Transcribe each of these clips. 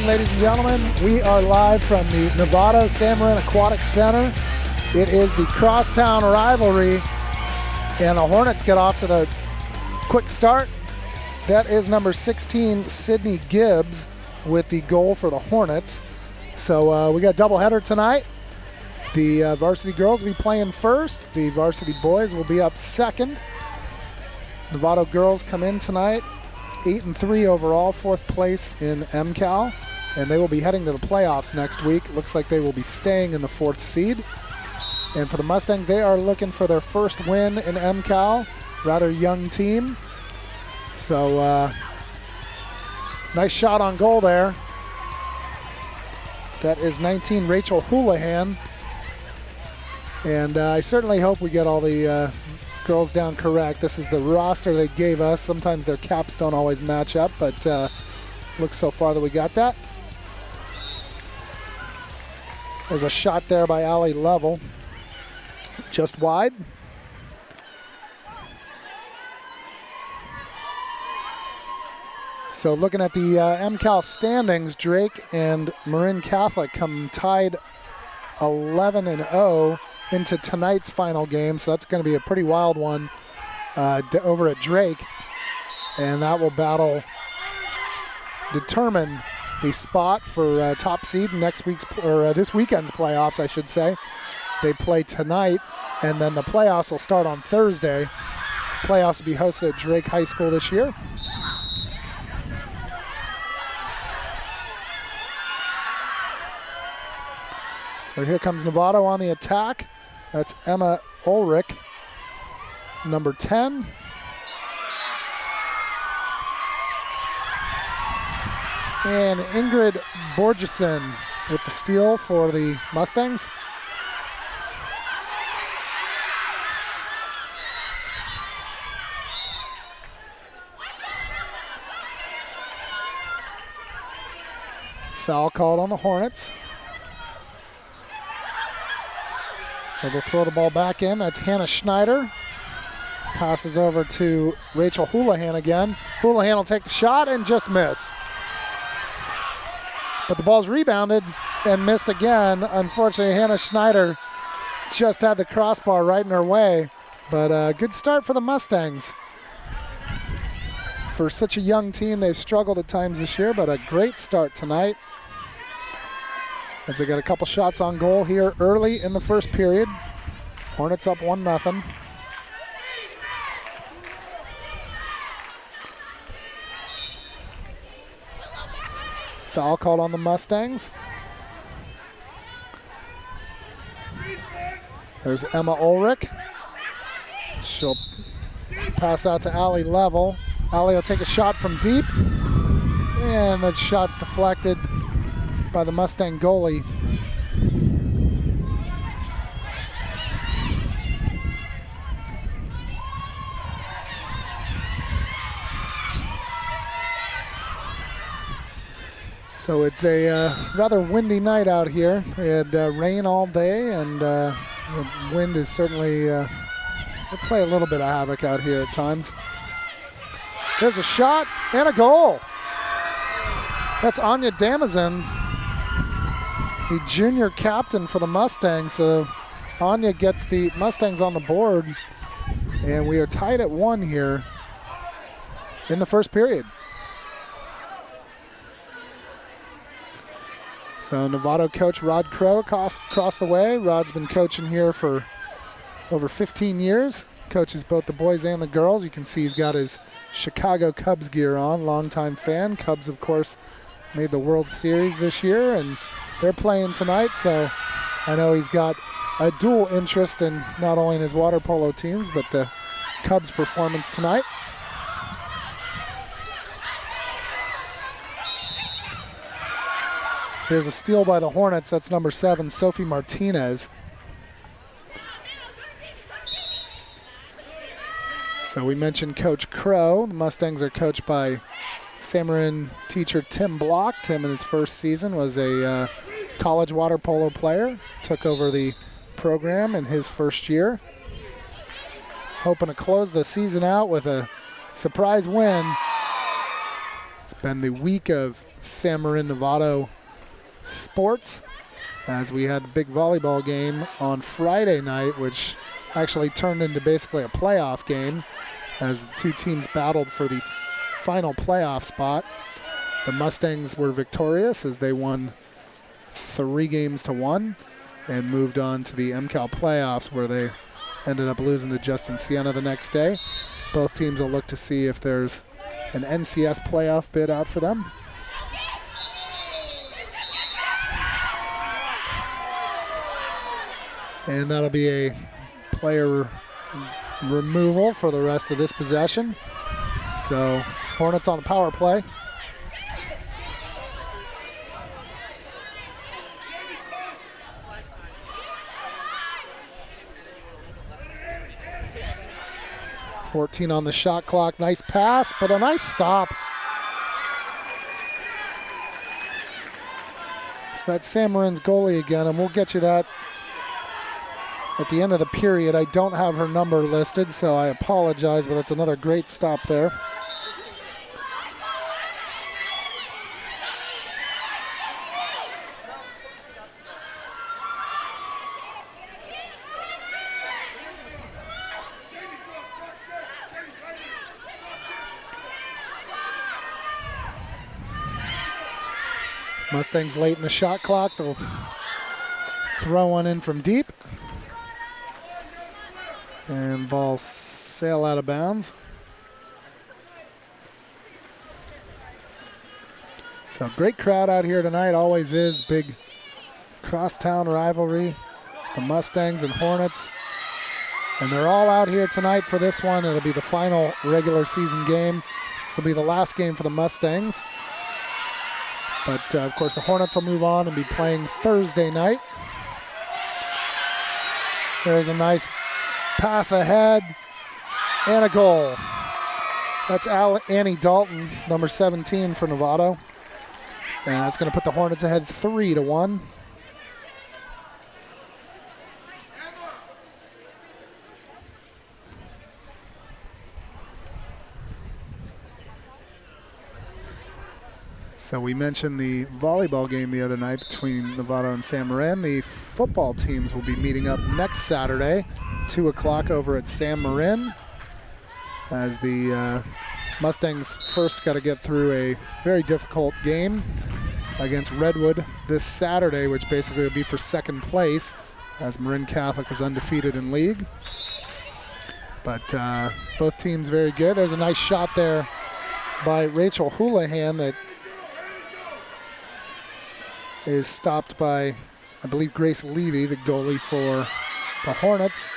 evening, ladies and gentlemen. We are live from the Novato Marin Aquatic Center. It is the crosstown rivalry, and the Hornets get off to the quick start. That is number 16, Sydney Gibbs, with the goal for the Hornets. So we got a doubleheader tonight. The varsity girls will be playing first. The varsity boys will be up second. Novato girls come in tonight, 8-3 overall, fourth place in MCAL, and they will be heading to the playoffs next week. Looks like they will be staying in the fourth seed. And for the Mustangs, they are looking for their first win in MCAL. Rather young team. So nice shot on goal there. That is 19, Rachel Houlihan. And I certainly hope we get all the girls down correct. This is the roster they gave us. Sometimes their caps don't always match up, but looks so far that we got that. There's a shot there by Allie Level. Just wide. So looking at the MCAL standings, Drake and Marin Catholic come tied 11-0 into tonight's final game. So that's going to be a pretty wild one over at Drake. And that will determine the spot for top seed in this weekend's playoffs, I should say. They play tonight, and then the playoffs will start on Thursday. Playoffs will be hosted at Drake High School this year. So here comes Novato on the attack. That's Emma Ulrich, number 10. And Ingrid Borgeson with the steal for the Mustangs. Foul called on the Hornets. So they'll throw the ball back in. That's Hannah Schneider. Passes over to Rachel Houlihan again. Houlihan will take the shot and just miss. But the ball's rebounded and missed again. Unfortunately, Hannah Schneider just had the crossbar right in her way. But a good start for the Mustangs. For such a young team, they've struggled at times this year, but a great start tonight. As they got a couple shots on goal here early in the first period. Hornets up 1-0. Foul called on the Mustangs. There's Emma Ulrich. She'll pass out to Allie Level. Allie will take a shot from deep. And that shot's deflected by the Mustang goalie. So it's a rather windy night out here. We had rain all day, and the wind is certainly will play a little bit of havoc out here at times. There's a shot and a goal. That's Anya Damazin, the junior captain for the Mustangs. So Anya gets the Mustangs on the board, and we are tied at 1 here in the first period. So Novato coach Rod Crow across the way. Rod's been coaching here for over 15 years. Coaches both the boys and the girls. You can see he's got his Chicago Cubs gear on, longtime fan. Cubs, of course, made the World Series this year, and they're playing tonight, so I know he's got a dual interest in not only in his water polo teams, but the Cubs' performance tonight. There's a steal by the Hornets. That's number 7, Sophie Martinez. So we mentioned Coach Crow. The Mustangs are coached by Marin teacher Tim Block. Tim, in his first season, was a college water polo player. Took over the program in his first year. Hoping to close the season out with a surprise win. It's been the week of San Marin Novato sports, as we had the big volleyball game on Friday night, which actually turned into basically a playoff game as the two teams battled for the final playoff spot. The Mustangs were victorious as they won 3-1 and moved on to the MCAL playoffs, where they ended up losing to Justin Siena the next day. Both teams will look to see if there's an NCS playoff bid out for them. And that'll be a player removal for the rest of this possession. So Hornets on the power play. .14 on the shot clock. Nice pass, but a nice stop. So that's San Marin's goalie again, and we'll get you that at the end of the period. I don't have her number listed, so I apologize, but that's another great stop there. Mustangs late in the shot clock. They'll throw one in from deep. And ball sail out of bounds. So great crowd out here tonight, always is. Big crosstown rivalry. The Mustangs and Hornets. And they're all out here tonight for this one. It'll be the final regular season game. This will be the last game for the Mustangs. But, of course, the Hornets will move on and be playing Thursday night. There's a nice pass ahead and a goal. That's Annie Dalton, number 17 for Novato. And that's going to put the Hornets ahead 3-1. So we mentioned the volleyball game the other night between Novato and San Marin. The football teams will be meeting up next Saturday, 2 o'clock over at San Marin, as the Mustangs first got to get through a very difficult game against Redwood this Saturday, which basically will be for second place, as Marin Catholic is undefeated in league. But both teams very good. There's a nice shot there by Rachel Houlihan that is stopped by, I believe, Grace Levy, the goalie for the Hornets.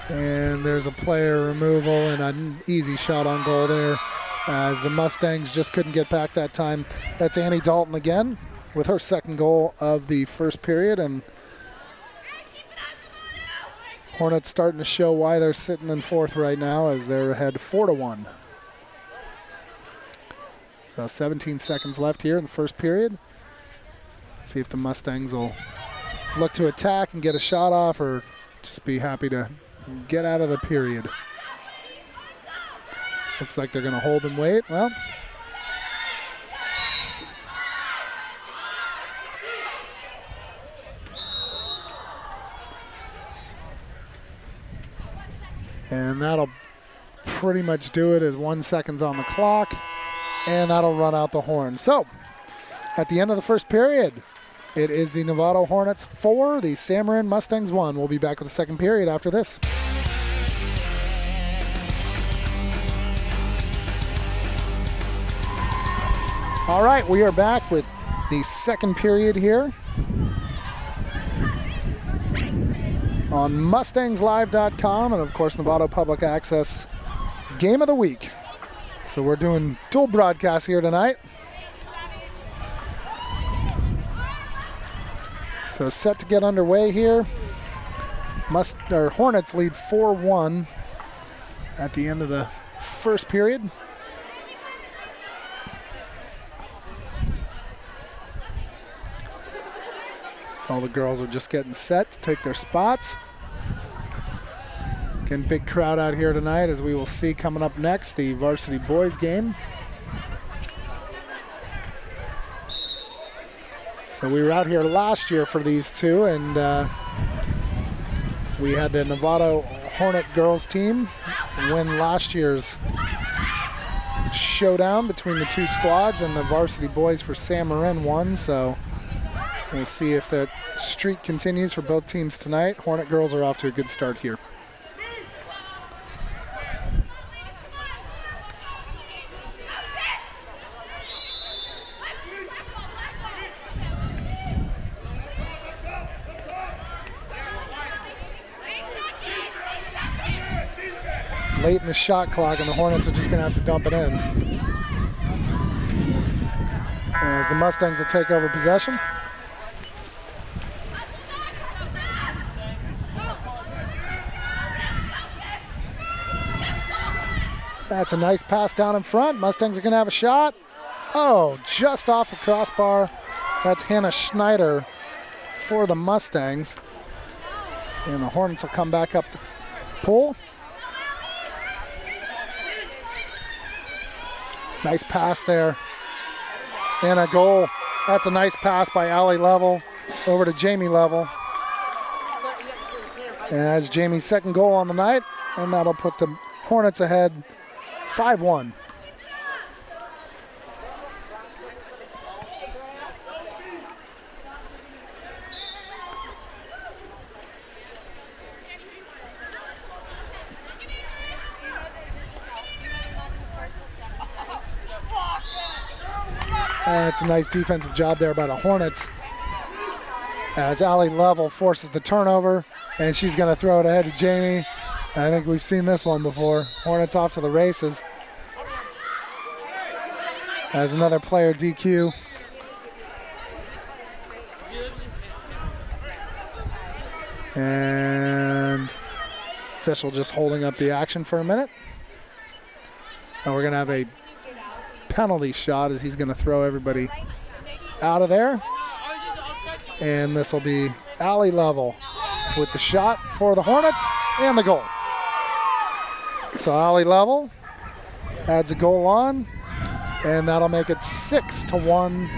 And there's a player removal and an easy shot on goal there, as the Mustangs just couldn't get back that time. That's Annie Dalton again with her second goal of the first period, and Hornets starting to show why they're sitting in fourth right now, as they're ahead 4-1. So 17 seconds left here in the first period. See if the Mustangs will look to attack and get a shot off, or just be happy to get out of the period. Looks like they're going to hold and wait. Well, and that'll pretty much do it, as 1 second's on the clock. And that'll run out the horn. So, at the end of the first period, it is the Novato Hornets 4, the San Marin Mustangs 1. We'll be back with the second period after this. All right, we are back with the second period here on MustangsLive.com and, of course, Novato Public Access Game of the Week. So we're doing dual broadcasts here tonight. So set to get underway here. Hornets lead 4-1 at the end of the first period. So all the girls are just getting set to take their spots. Again, big crowd out here tonight, as we will see coming up next, the varsity boys game. So we were out here last year for these two, and we had the Novato Hornet girls team win last year's showdown between the two squads, and the varsity boys for Marin won. So we'll see if that streak continues for both teams tonight. Hornet girls are off to a good start here. Late in the shot clock, and the Hornets are just going to have to dump it in, as the Mustangs will take over possession. That's a nice pass down in front. Mustangs are going to have a shot. Oh, just off the crossbar. That's Hannah Schneider for the Mustangs. And the Hornets will come back up the pull. Nice pass there. And a goal. That's a nice pass by Allie Level over to Jamie Level. And that's Jamie's second goal on the night, and that'll put the Hornets ahead 5-1. That's a nice defensive job there by the Hornets, as Allie Level forces the turnover, and she's going to throw it ahead to Jamie. And I think we've seen this one before. Hornets off to the races. As another player DQ. And official just holding up the action for a minute. And we're going to have a penalty shot, as he's going to throw everybody out of there. And this will be Allie Level with the shot for the Hornets and the goal. So Allie Level adds a goal on, and that'll make it 6-1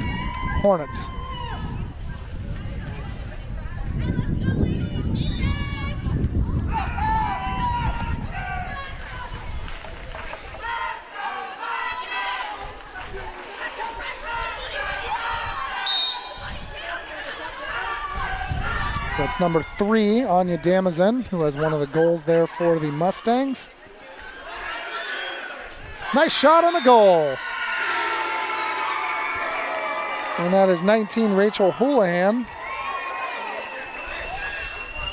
Hornets. So that's number 3, Anya Damazin, who has one of the goals there for the Mustangs. Nice shot on the goal. And that is 19, Rachel Houlihan.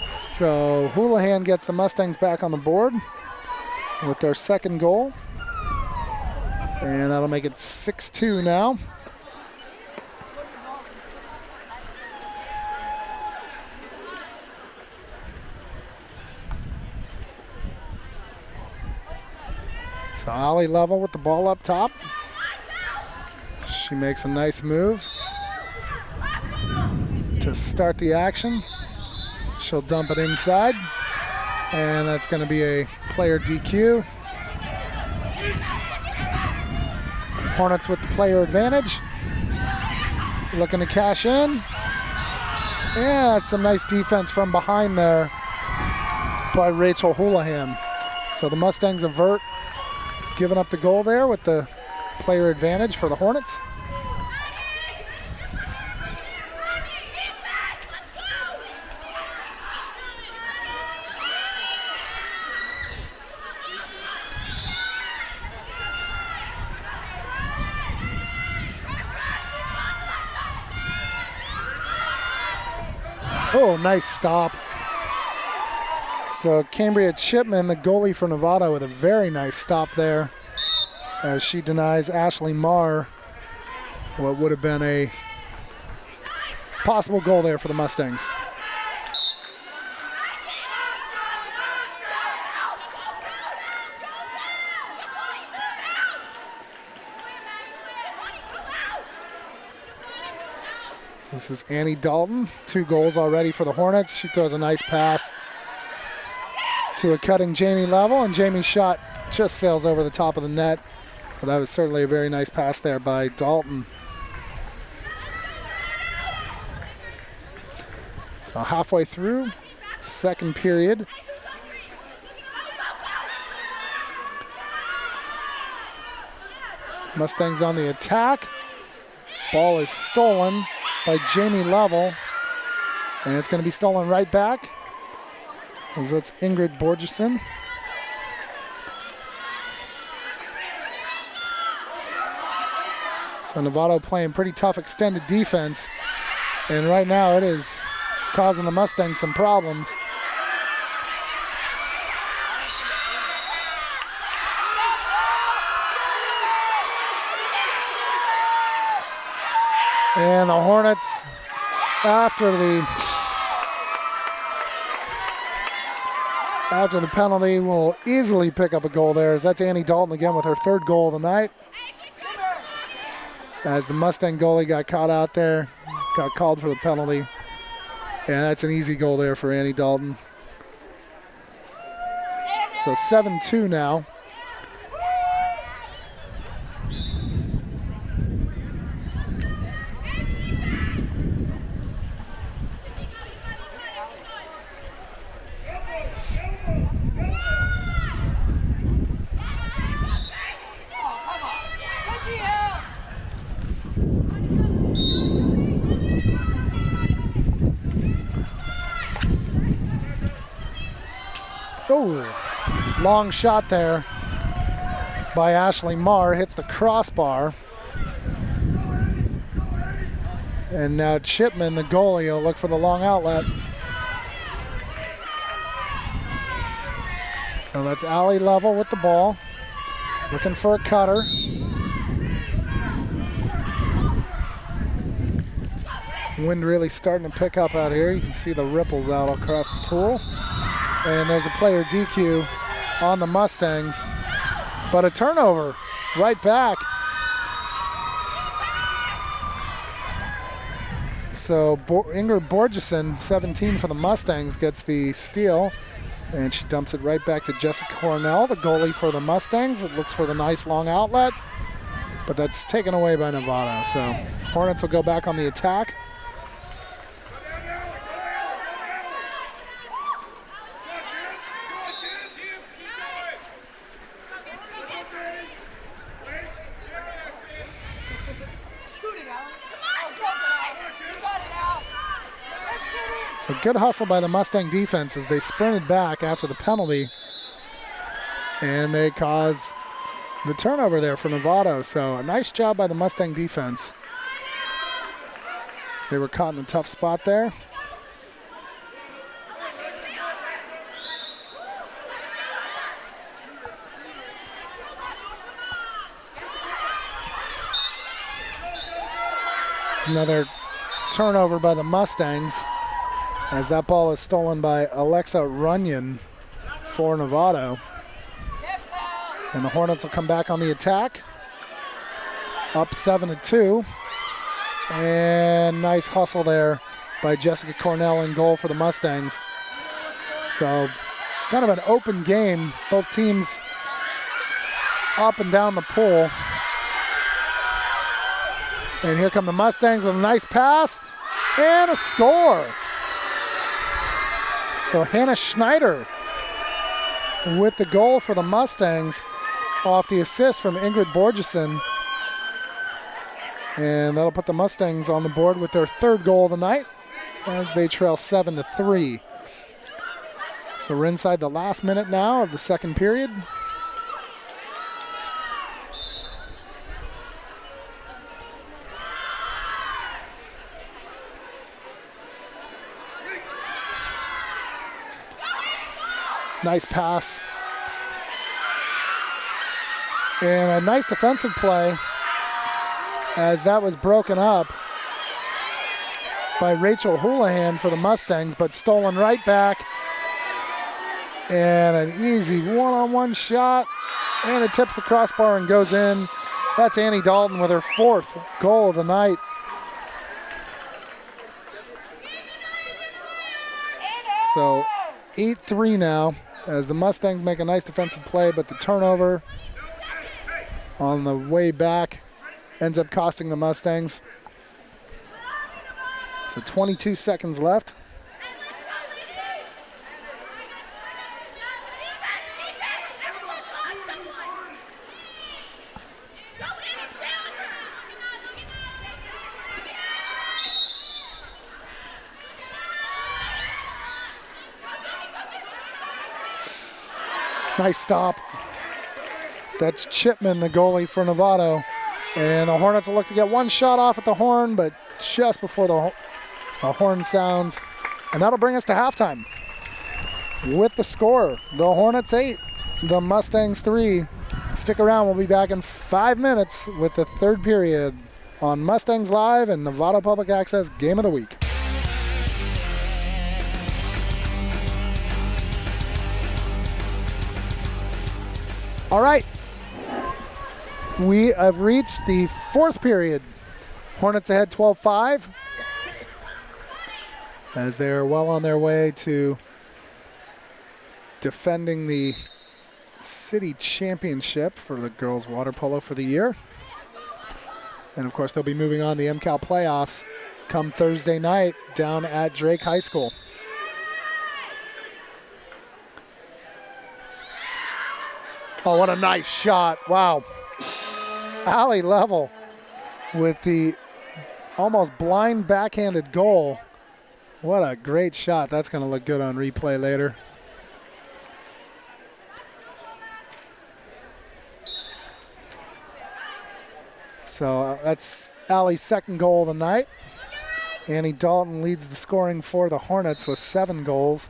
So Houlihan gets the Mustangs back on the board with their second goal. And that'll make it 6-2 now. So Allie Level with the ball up top. She makes a nice move to start the action. She'll dump it inside, and that's going to be a player DQ. Hornets with the player advantage. Looking to cash in. Yeah, that's some nice defense from behind there by Rachel Houlihan. So the Mustangs avert giving up the goal there with the player advantage for the Hornets. Oh, nice stop. So Cambria Chipman, the goalie for Novato, with a very nice stop there, as she denies Ashley Marr what would have been a possible goal there for the Mustangs. This is Annie Dalton, 2 goals already for the Hornets. She throws a nice pass to a cutting Jamie Level, and Jamie's shot just sails over the top of the net. But that was certainly a very nice pass there by Dalton. So halfway through, second period. Mustangs on the attack. Ball is stolen by Jamie Level, and it's going to be stolen right back, as that's Ingrid Borgeson. So Novato playing pretty tough extended defense, and right now it is causing the Mustangs some problems. And the Hornets, after the penalty, will easily pick up a goal there, as that's Annie Dalton again with her third goal of the night. As the Mustang goalie got caught out there, got called for the penalty. And that's an easy goal there for Annie Dalton. So 7-2 now. Oh, long shot there by Ashley Marr, hits the crossbar. And now Chipman, the goalie, will look for the long outlet. So that's Allie Level with the ball, looking for a cutter. Wind really starting to pick up out here. You can see the ripples out across the pool. And there's a player DQ on the Mustangs, but a turnover right back. So Ingrid Borgeson, 17 for the Mustangs, gets the steal, and she dumps it right back to Jessica Cornell, the goalie for the Mustangs. It looks for the nice long outlet, but that's taken away by Novato. So Hornets will go back on the attack. So good hustle by the Mustang defense as they sprinted back after the penalty, and they cause the turnover there for Novato. So a nice job by the Mustang defense. They were caught in a tough spot there. It's another turnover by the Mustangs, as that ball is stolen by Alexa Runyon for Novato. And the Hornets will come back on the attack. Up 7-2. And nice hustle there by Jessica Cornell in goal for the Mustangs. So kind of an open game. Both teams up and down the pool. And here come the Mustangs with a nice pass and a score. So Hannah Schneider with the goal for the Mustangs off the assist from Ingrid Borgeson. And that'll put the Mustangs on the board with their third goal of the night as they trail 7-3. So we're inside the last minute now of the second period. Nice pass. And a nice defensive play as that was broken up by Rachel Houlihan for the Mustangs, but stolen right back. And an easy one-on-one shot. And it tips the crossbar and goes in. That's Annie Dalton with her fourth goal of the night. So 8-3 now as the Mustangs make a nice defensive play, but the turnover on the way back ends up costing the Mustangs. So 22 seconds left. Nice stop. That's Chipman, the goalie for Novato. And the Hornets will look to get one shot off at the horn, but just before the horn sounds. And that'll bring us to halftime. With the score, the Hornets 8, the Mustangs 3. Stick around, we'll be back in 5 minutes with the third period on Mustangs Live and Novato Public Access Game of the Week. All right, we have reached the fourth period. Hornets ahead 12-5 as they're well on their way to defending the city championship for the girls water polo for the year. And of course, they'll be moving on the MCAL playoffs come Thursday night down at Drake High School. Oh, what a nice shot. Wow. Alley level with the almost blind backhanded goal. What a great shot. That's going to look good on replay later. So that's Allie's second goal of the night. Annie Dalton leads the scoring for the Hornets with 7 goals.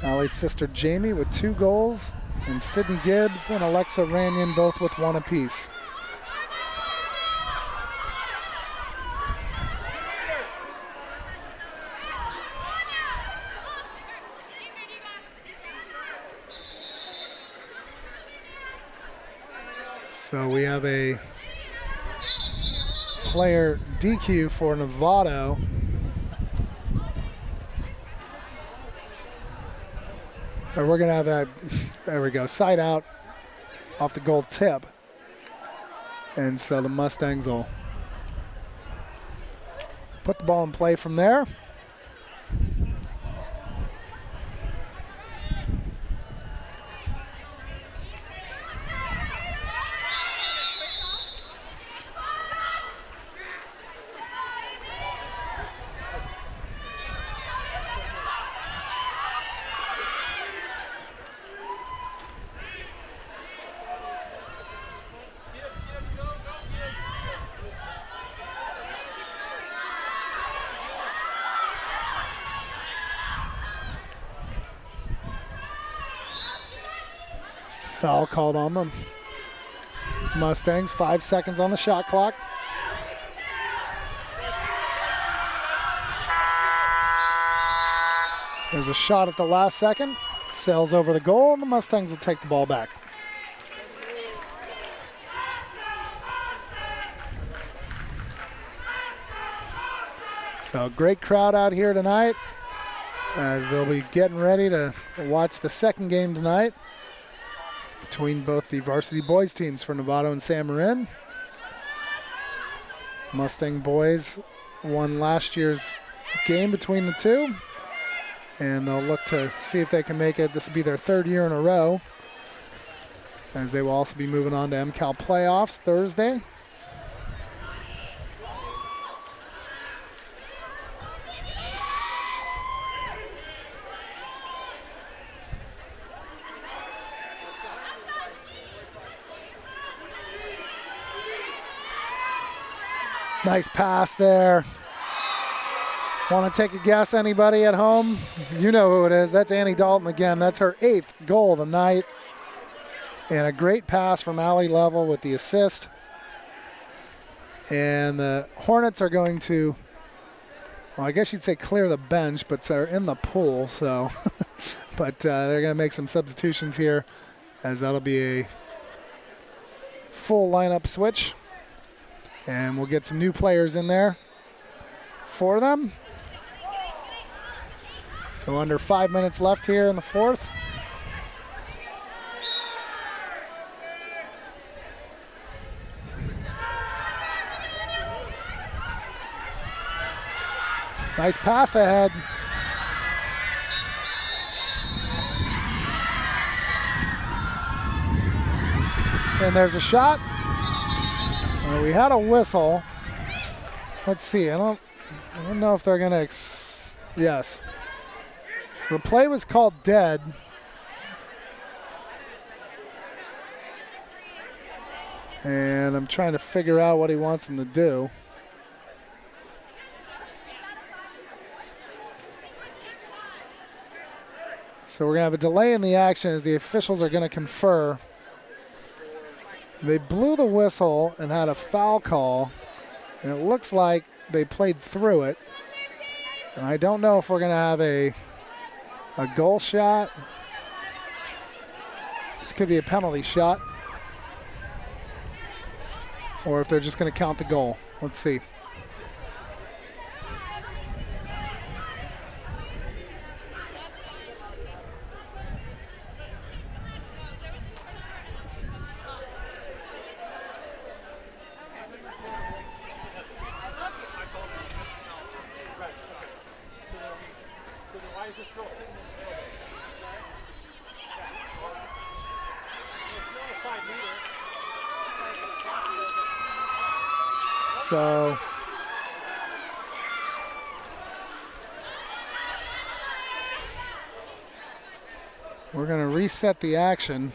Allie's sister Jamie with 2 goals. And Sydney Gibbs and Alexa Ranyan both with 1 apiece. So we have a player DQ for Novato. Or we're going to have a, there we go, side out off the goal tip. And so the Mustangs will put the ball in play from there. Foul called on them. Mustangs, 5 seconds on the shot clock. There's a shot at the last second. Sails over the goal, and the Mustangs will take the ball back. So great crowd out here tonight as they'll be getting ready to watch the second game tonight between both the varsity boys teams for Novato and San Marin. Mustang boys won last year's game between the two, and they'll look to see if they can make it. This will be their 3rd year in a row, as they will also be moving on to MCAL playoffs Thursday. Nice pass there. Want to take a guess, anybody at home? You know who it is. That's Annie Dalton again. That's her 8th goal of the night. And a great pass from Allie Level with the assist. And the Hornets are going to, well, I guess you'd say clear the bench, but they're in the pool, so. But they're going to make some substitutions here, as that'll be a full lineup switch. And we'll get some new players in there for them. So under 5 minutes left here in the fourth. Nice pass ahead. And there's a shot. We had a whistle. Let's see. I don't know if they're gonna. Yes. So the play was called dead. And I'm trying to figure out what he wants him to do. So we're going to have a delay in the action as the officials are going to confer. They blew the whistle and had a foul call, and it looks like they played through it. And I don't know if we're going to have a goal shot. This could be a penalty shot. Or if they're just going to count the goal. Let's see. So we're going to reset the action.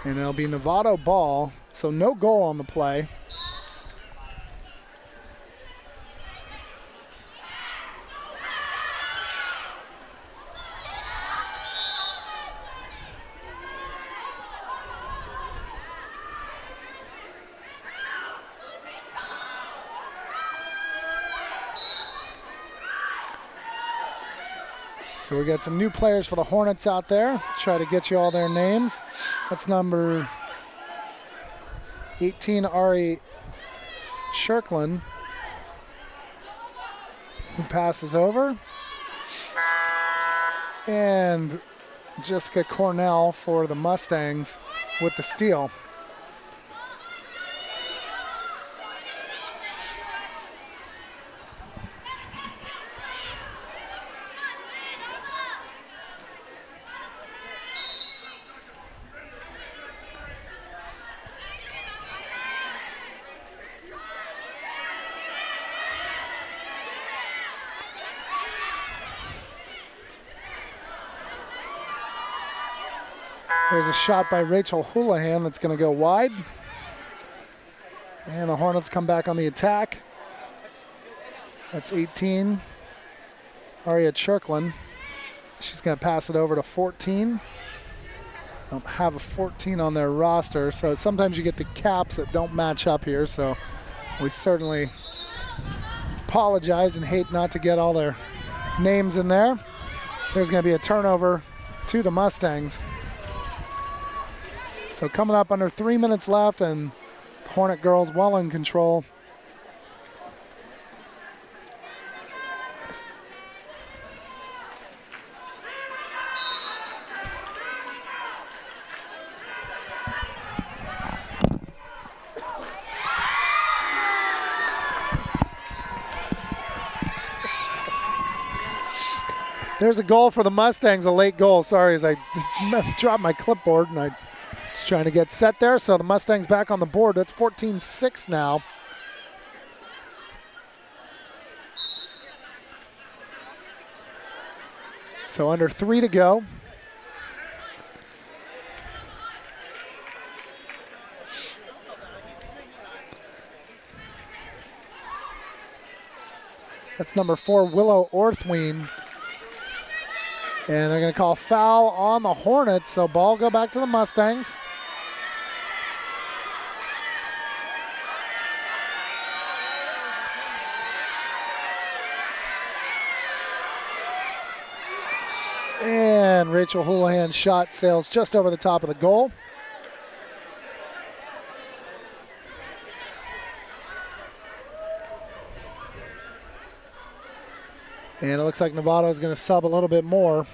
And it'll be Novato ball, so no goal on the play. So we got some new players for the Hornets out there. Try to get you all their names. That's number 18, Ari Shirkland, who passes over. And Jessica Cornell for the Mustangs with the steal. There's a shot by Rachel Houlihan that's going to go wide. And the Hornets come back on the attack. That's 18, Aria Chirkland. She's going to pass it over to 14. Don't have a 14 on their roster, so sometimes you get the caps that don't match up here, so we certainly apologize and hate not to get all their names in there. There's going to be a turnover to the Mustangs. So coming up under 3 minutes left, and Hornet girls well in control. There's a goal for the Mustangs, a late goal. Sorry, as I dropped my clipboard and I was trying to get set there. So the Mustangs back on the board. That's 14-6 now. So under 3 to go. That's number 4, Willow Orthween. And they're going to call foul on the Hornets, so ball go back to the Mustangs. And Rachel Houlihan's shot sails just over the top of the goal. And it looks like Novato is going to sub a little bit more.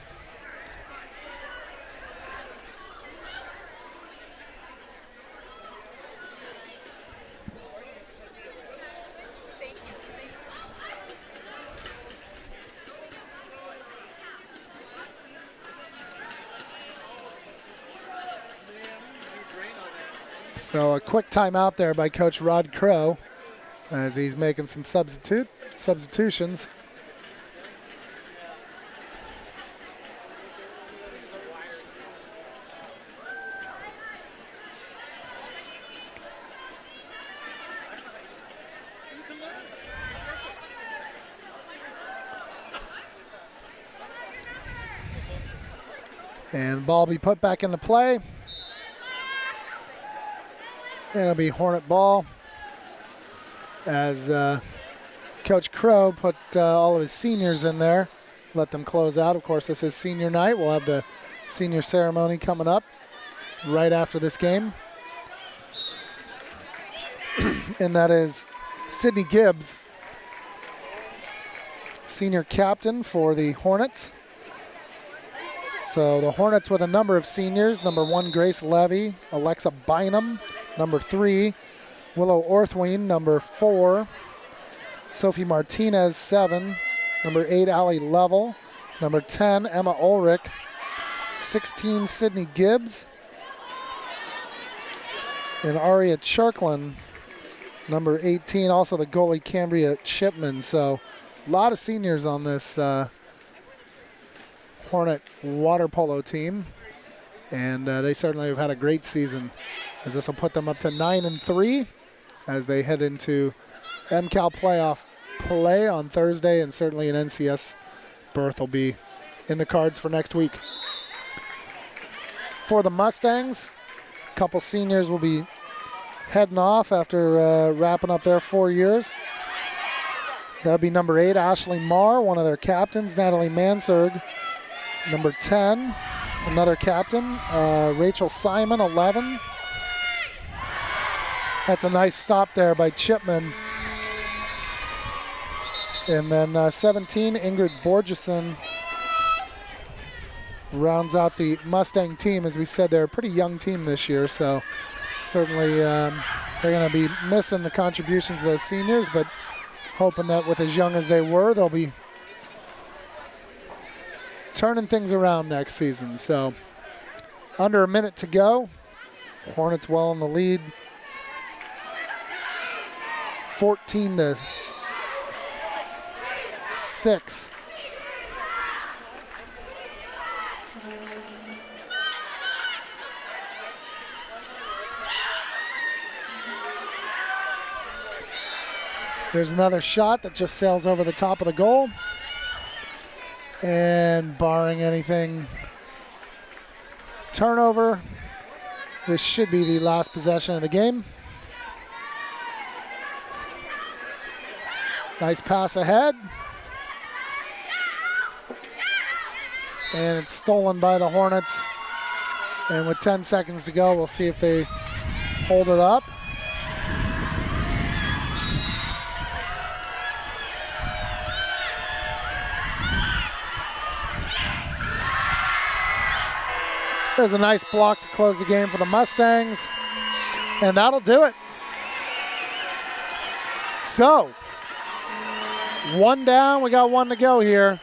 So a quick timeout there by Coach Rod Crow as he's making some substitutions. And ball will be put back into play. And it'll be Hornet ball as Coach Crow put all of his seniors in there, let them close out. Of course, this is senior night. We'll have the senior ceremony coming up right after this game. And that is Sydney Gibbs, senior captain for the Hornets. So the Hornets with a number of seniors. Number 1, Grace Levy, Alexa Bynum. Number 3, Willow Orthween. Number 4, Sophie Martinez, 7. Number 8, Allie Level. Number 10, Emma Ulrich. 16, Sydney Gibbs. And Aria Charklin, number 18, also the goalie Cambria Shipman. So a lot of seniors on this Hornet water polo team. And they certainly have had a great season, as this will put them up to 9-3 as they head into MCAL playoff play on Thursday, and certainly an NCS berth will be in the cards for next week. For the Mustangs, a couple seniors will be heading off after wrapping up their 4 years. That would be number 8, Ashley Marr, one of their captains, Natalie Mansberg. Number 10, another captain, Rachel Simon, 11. That's a nice stop there by Chipman. And then 17, Ingrid Borgeson rounds out the Mustang team. As we said, they're a pretty young team this year, so certainly they're going to be missing the contributions of those seniors, but hoping that with as young as they were, they'll be turning things around next season. So under a minute to go. Hornets well in the lead. 14-6. There's another shot that just sails over the top of the goal. And barring anything turnover, this should be the last possession of the game. Nice pass ahead. And it's stolen by the Hornets. And with 10 seconds to go, we'll see if they hold it up. There's a nice block to close the game for the Mustangs, and that'll do it. So, one down, we got one to go here.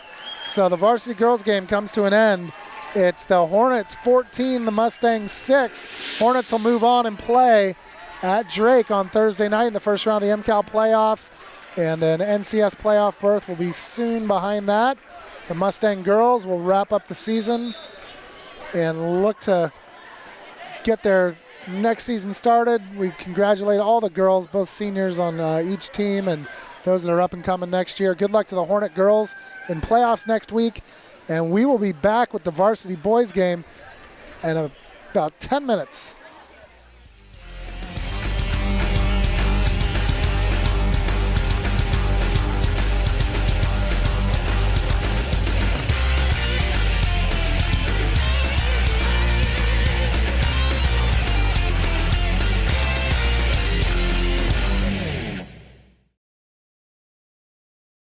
So the varsity girls game comes to an end. It's the Hornets 14, the Mustangs 6. Hornets will move on and play at Drake on Thursday night in the first round of the MCAL playoffs, and an NCS playoff berth will be soon behind that. The Mustang girls will wrap up the season and look to get their next season started. We congratulate all the girls, both seniors on each team and those that are up and coming next year. Good luck to the Hornet girls in playoffs next week. And we will be back with the varsity boys game in about 10 minutes.